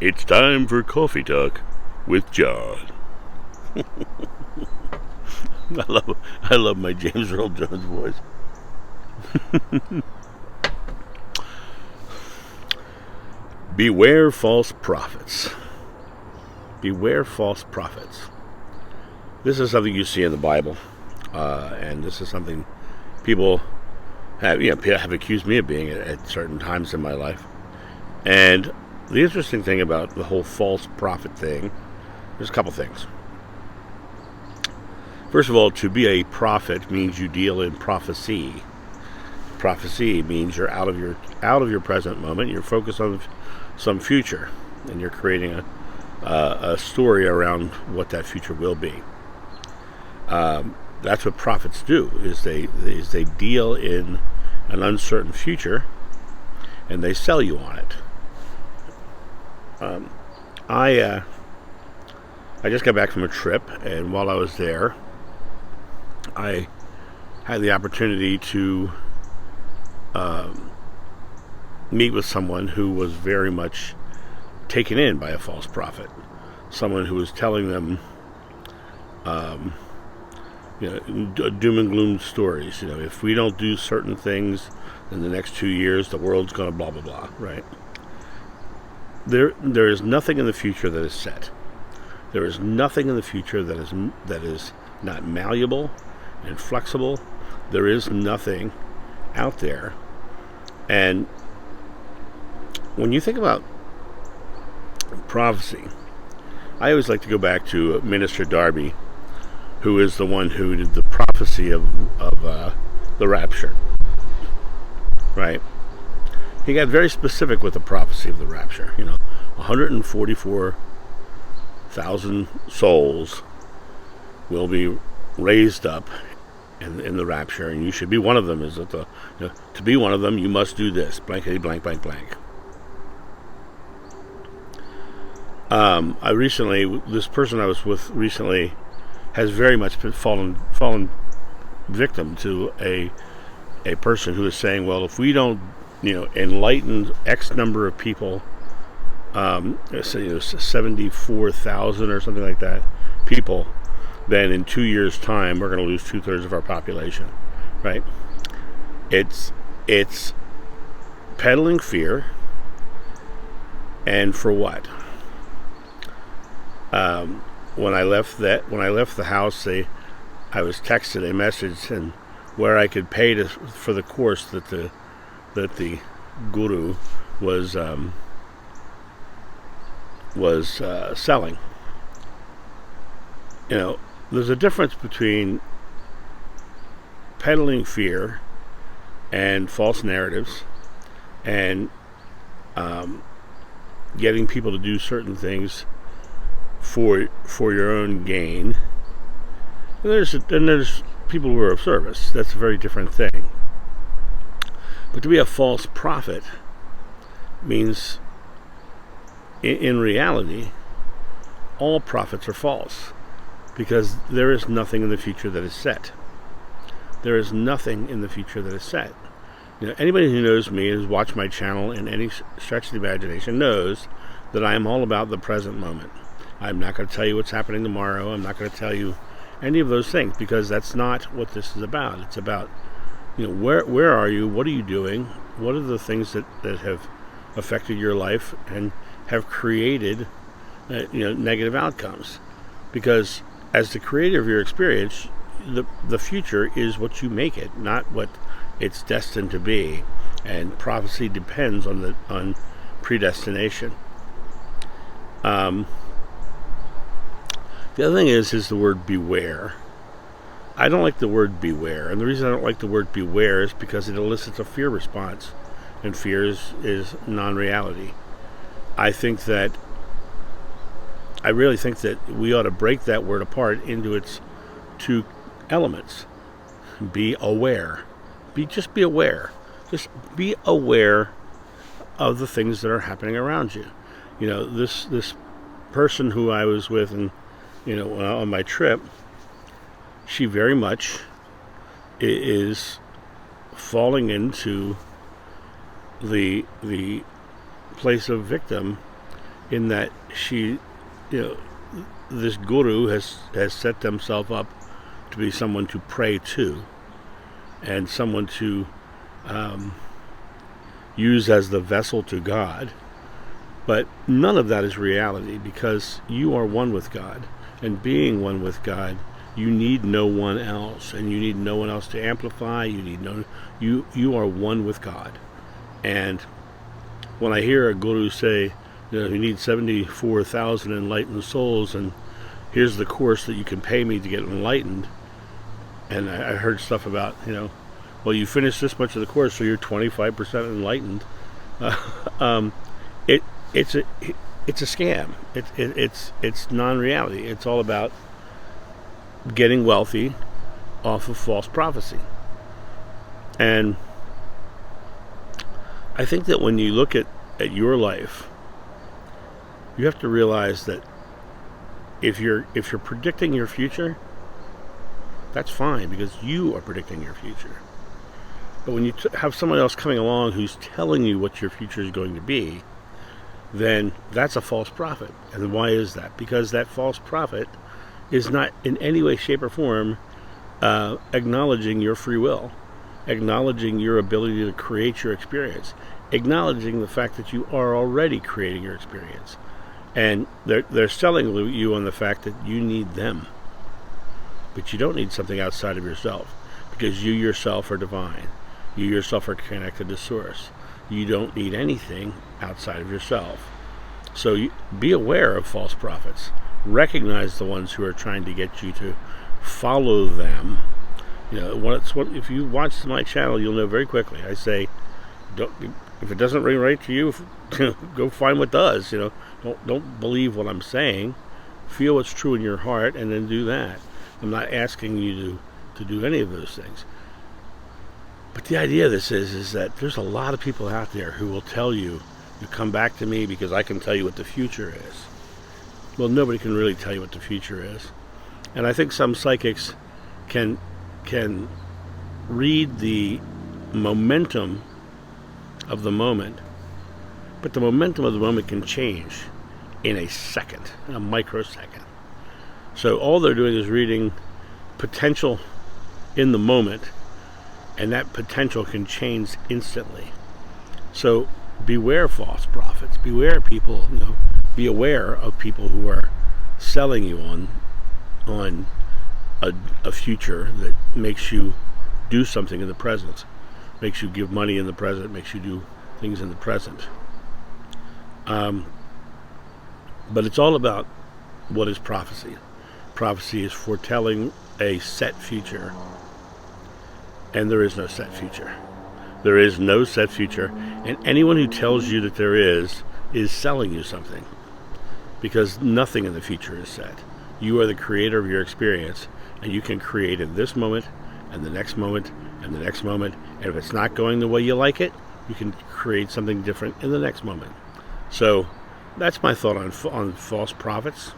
It's time for Coffee Talk with John. I love my James Earl Jones voice. Beware false prophets. Beware false prophets. This is something you see in the Bible, and this is something people have accused me of being at certain times in my life. And the interesting thing about the whole false prophet thing, there's a couple things. First of all, to be a prophet means you deal in prophecy. Prophecy means you're out of your present moment. You're focused on some future, and you're creating a story around what that future will be. That's what prophets do. Is they deal in an uncertain future, and they sell you on it. I just got back from a trip, and while I was there, I had the opportunity to meet with someone who was very much taken in by a false prophet. Someone who was telling them, doom and gloom stories. If we don't do certain things in the next 2 years, the world's going to blah blah blah. Right? There is nothing in the future that is set. There is nothing in the future that is not malleable and flexible. There is nothing out there. And when you think about prophecy, I always like to go back to Minister Darby, who is the one who did the prophecy of the rapture. Right? He got very specific with the prophecy of the rapture. 144,000 souls will be raised up in the rapture, and you should be one of them. Is that to be one of them, you must do this, blankety blank blank blank. This person I was with recently has very much been fallen victim to a person who is saying, well, if we don't enlighten X number of people, 74,000 or something like that people, then in 2 years' time we're going to lose 2/3 of our population. Right? It's peddling fear, and for what? When I left the house, I was texted a message and where I could pay for the course that the guru was selling. There's a difference between peddling fear and false narratives and getting people to do certain things for your own gain. And there's people who are of service. That's a very different thing. But to be a false prophet means, in reality, all prophets are false, because there is nothing in the future that is set. There is nothing in the future that is set. Anybody who knows me, who's watched my channel in any stretch of the imagination, knows that I am all about the present moment. I'm not going to tell you what's happening tomorrow. I'm not going to tell you any of those things, because that's not what this is about. It's about, where are you? What are you doing? What are the things that have affected your life and have created, negative outcomes? Because as the creator of your experience, the future is what you make it, not what it's destined to be. And prophecy depends on predestination. The other thing is the word beware. I don't like the word beware, and the reason I don't like the word beware is because it elicits a fear response, and fear is non-reality. I really think that we ought to break that word apart into its two elements. Be aware. Just be aware. Just be aware of the things that are happening around you. This person who I was with and on my trip, she very much is falling into the place of victim in that she, you know, this guru has set themselves up to be someone to pray to and someone to use as the vessel to God. But none of that is reality, because you are one with God. And being one with God, you need no one else, and you need no one else to amplify. You are one with God. And when I hear a guru say, you need 74,000 enlightened souls, and here's the course that you can pay me to get enlightened, and I heard stuff about, well, you finished this much of the course, so you're 25% enlightened. It's a scam. It's non-reality. It's all about getting wealthy off of false prophecy. And I think that when you look at your life, you have to realize that if you're predicting your future, that's fine, because you are predicting your future. But when you have someone else coming along who's telling you what your future is going to be, then that's a false prophet. And why is that? Because that false prophet is not in any way, shape, or form acknowledging your free will, acknowledging your ability to create your experience, acknowledging the fact that you are already creating your experience. And they're selling you on the fact that you need them. But you don't need something outside of yourself, because you yourself are divine. You yourself are connected to Source. You don't need anything outside of yourself. So be aware of false prophets. Recognize the ones who are trying to get you to follow them. If you watch my channel, you'll know very quickly. I say, if it doesn't ring right to you, go find what does. Don't believe what I'm saying. Feel what's true in your heart, and then do that. I'm not asking you to do any of those things. But the idea of this is that there's a lot of people out there who will tell you come back to me because I can tell you what the future is. Well, nobody can really tell you what the future is. And I think some psychics can read the momentum of the moment, but the momentum of the moment can change in a second, in a microsecond. So all they're doing is reading potential in the moment, and that potential can change instantly. So beware false prophets. Beware people. Be aware of people who are selling you on a future that makes you do something in the present, makes you give money in the present, makes you do things in the present. But it's all about what is prophecy. Prophecy is foretelling a set future. And there is no set future. There is no set future. And anyone who tells you that there is selling you something. Because nothing in the future is set. You are the creator of your experience. And you can create in this moment, and the next moment, and the next moment. And if it's not going the way you like it, you can create something different in the next moment. So that's my thought on false prophets.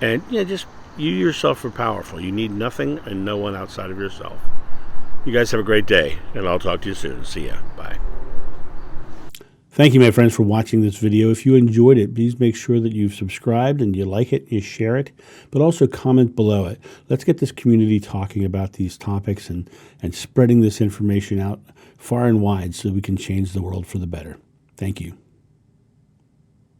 Just you yourself are powerful. You need nothing and no one outside of yourself. You guys have a great day, and I'll talk to you soon. See ya. Bye. Thank you, my friends, for watching this video. If you enjoyed it, please make sure that you've subscribed and you like it, you share it, but also comment below it. Let's get this community talking about these topics and spreading this information out far and wide so we can change the world for the better. Thank you.